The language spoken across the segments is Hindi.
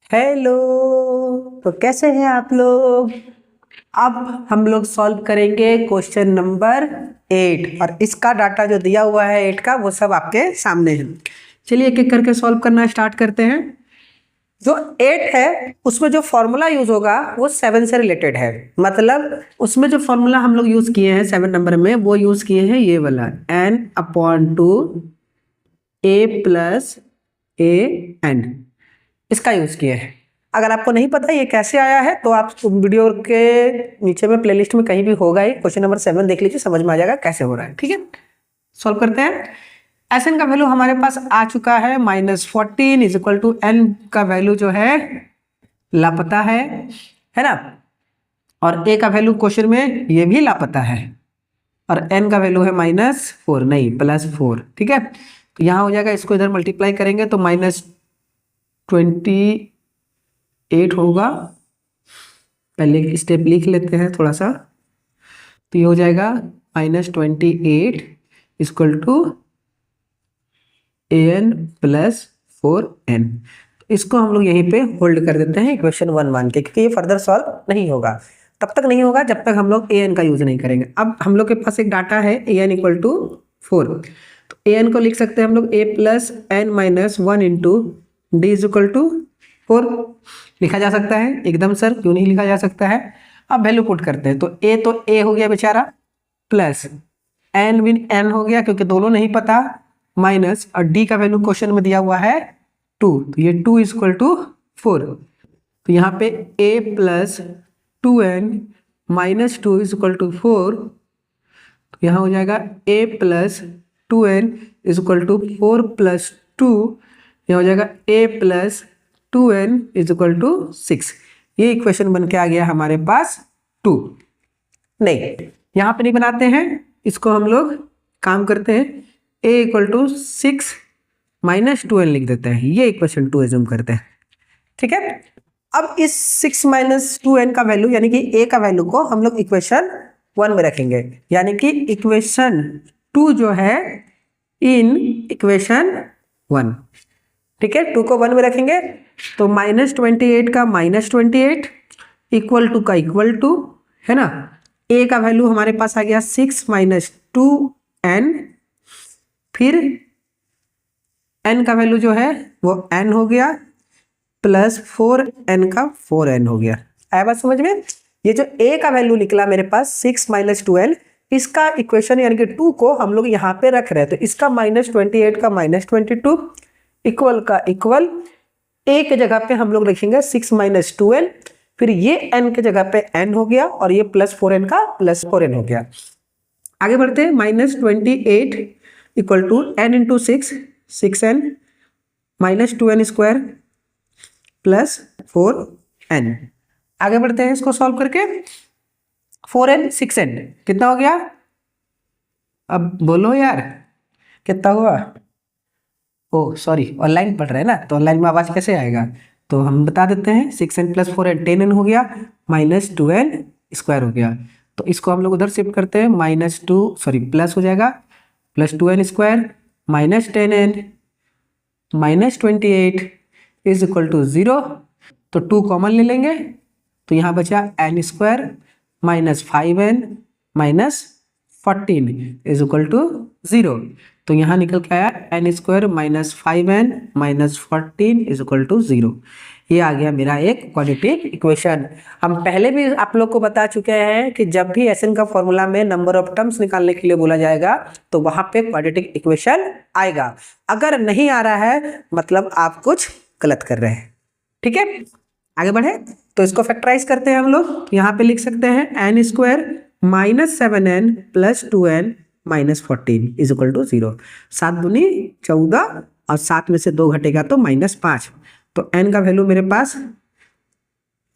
हेलो। तो कैसे हैं आप लोग? अब हम लोग सॉल्व करेंगे क्वेश्चन नंबर 8 और इसका डाटा जो दिया हुआ है 8 का वो सब आपके सामने है। चलिए एक एक करके सॉल्व करना स्टार्ट करते हैं। जो 8 है उसमें जो फॉर्मूला यूज होगा वो 7 से रिलेटेड है। मतलब उसमें जो फॉर्मूला हम लोग यूज किए हैं 7 नंबर में वो यूज किए हैं ये वाला n/2 a plus a n, इसका यूज किए हैं। अगर आपको नहीं पता ये कैसे आया है तो आप वीडियो के नीचे में प्लेलिस्ट में कहीं भी होगा ही, क्वेश्चन नंबर 7 देख लीजिए, समझ में आ जाएगा कैसे हो रहा है। ठीक है, सॉल्व करते हैं। एन का वैल्यू हमारे पास आ चुका है -14 इज इक्वल टू एन का वैल्यू जो है लापता है ना। और ए का वैल्यू क्वेश्चन में ये भी लापता है और एन का वैल्यू है -4 नहीं +4। ठीक है, तो यहाँ हो जाएगा, इसको इधर मल्टीप्लाई करेंगे तो -28 होगा। पहले एक स्टेप लिख लेते हैं थोड़ा सा, तो ये हो जाएगा -28 इक्वल टू an + 4n। इसको हम लोग यहीं पे होल्ड कर देते हैं इक्वेशन 1 मान के, क्योंकि ये फर्दर सॉल्व नहीं होगा, तब तक नहीं होगा जब तक हम लोग an का यूज नहीं करेंगे। अब हम लोग के पास एक डाटा है an इक्वल टू 4, तो an को लिख सकते हैं हम लोग a + n - 1 into d is equal to 4 लिखा जा सकता है। एकदम सर क्यों नहीं लिखा जा सकता है? अब वैल्यू पुट करते हैं, तो a हो गया बेचारा, प्लस n विन n हो गया क्योंकि दोनों नहीं पता, माइनस और d का वैल्यू क्वेश्चन में दिया हुआ है 2, तो ये 2 इक्वल टू 4। तो यहाँ पे a + 2n - 2 इक्वल टू 4, तो यहाँ हो जाएगा a + 2n इक्वल टू 4 + 2, यहाँ हो जाएगा a + 2n इक्वल टू 6। ये इक्वेशन बन के आ गया हमारे पास 2। नहीं, यहाँ पे नहीं बनाते हैं, इसको हम लोग काम करते हैं, a इक्वल टू 6 - 2n लिख देते हैं, ये इक्वेशन 2 एज्यूम करते हैं। ठीक है, अब इस 6 - 2n का वैल्यू यानी कि a का वैल्यू को हम लोग इक्वेशन 1 में रखेंगे, यानी कि इक्वेशन 2 जो है इन इक्वेशन 1। ठीक है, 2 को 1 में रखेंगे तो -28 का -28 इक्वल टू का इक्वल टू है ना। a का वैल्यू हमारे पास आ गया 6 - 2n, फिर n का वैल्यू जो है वो n हो गया प्लस 4n का 4n हो गया। आया बात समझ में? ये जो a का वैल्यू निकला मेरे पास 6 - 2n, इसका इक्वेशन यानी कि 2 को हम लोग यहाँ पे रख रहे हैं, तो इसका -28 का -22 इक्वल का इक्वल a के जगह पे हम लोग लिखेंगे 6 - 2n, फिर ये n के जगह पे n हो गया और ये +4n का +4n हो गया। आगे बढ़ते हैं, -28 equal to n into 6n -2n square plus 4n। आगे बढ़ते हैं इसको सॉल्व करके, 4n 6n कितना हो गया? अब बोलो यार कितना हुआ? ओ सॉरी, ऑनलाइन पढ़ रहे हैं ना, तो ऑनलाइन में आवाज कैसे आएगा, तो हम बता देते हैं 6n + 4n 10n हो गया, -2n स्क्वायर हो गया। तो इसको हम लोग उधर शिफ्ट करते हैं, प्लस हो जाएगा +2n square -10n -28 is equal to 0, तो 2 कॉमन ले लेंगे, तो यहाँ बचा n square -5n -14 is equal to 0, तो यहाँ निकल के आया n square -5n -14 is equal to 0। ये आ गया मेरा एक क्वाड्रेटिक इक्वेशन। हम पहले भी आप लोग को बता चुके हैं कि जब भी एसएन का फॉर्मूला में नंबर ऑफ टर्म्स निकालने के लिए बोला जाएगा तो वहां पे क्वाड्रेटिक इक्वेशन आएगा। अगर नहीं आ रहा है मतलब आप कुछ गलत कर रहे हैं। ठीक है, आगे बढ़े तो इसको फैक्टराइज करते हैं हम लोग। यहाँ पे लिख सकते हैं n square -7n + 2n -14 is equal to 0। 7 दूनी 14 और 7 में से 2 घटेगा तो -5, तो n का वैल्यू मेरे पास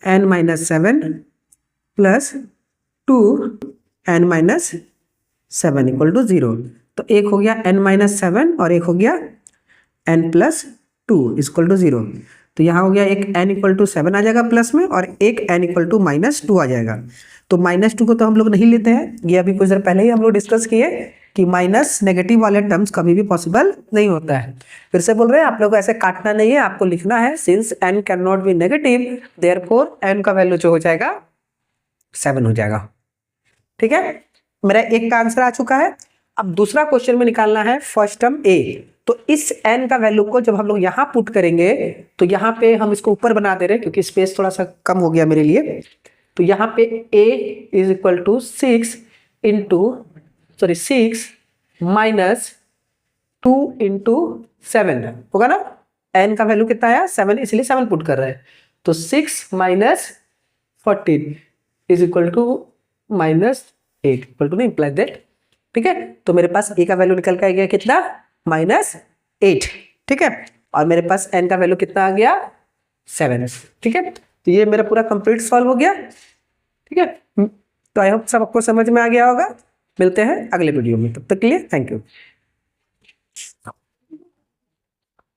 n - 7 plus 2n - 7 equal to 0। तो एक हो गया n - 7 और एक हो गया n + 2 इक्वल टू 0। तो यहाँ हो गया एक n इक्वल टू 7 आ जाएगा प्लस में, और एक n इक्वल टू -2 आ जाएगा। तो -2 को तो हम लोग नहीं लेते हैं, ये अभी कुछ देर पहले ही हम लोग डिस्कस किए कि माइनस नेगेटिव वाले टर्म्स कभी भी पॉसिबल नहीं होता है। फिर से बोल रहे हैं आप लोग को ऐसे काटना नहीं है, आपको लिखना है since n can not be negative therefore n का वैल्यू जो हो जाएगा 7 हो जाएगा। ठीक है, मेरा एक का आंसर आ चुका है। अब दूसरा क्वेश्चन में निकालना है फर्स्ट टर्म a। तो इस n का वैल्यू को जब हम लोग यहाँ पुट करेंगे तो यहाँ पे हम इसको ऊपर बना दे रहे हैं क्योंकि स्पेस थोड़ा सा कम हो गया मेरे लिए। तो यहाँ पे a is equal to 6 minus 2 into 7 होगा ना। n का वैल्यू कितना आया 7, इसलिए 7 पुट कर रहे हैं। तो 6 minus 14 is equal to -8 equal to नहीं इम्प्लाई दैट। ठीक है, तो मेरे पास a का वैल्यू निकल के आ गया कितना -8। ठीक है, और मेरे पास n का वैल्यू कितना आ गया 7। ठीक है, तो ये मेरा पूरा कंप्लीट सॉल्व हो गया। ठीक है, तो आई होप सबको समझ में आ गया होगा। मिलते हैं अगले वीडियो में, तब तक के लिए थैंक यू।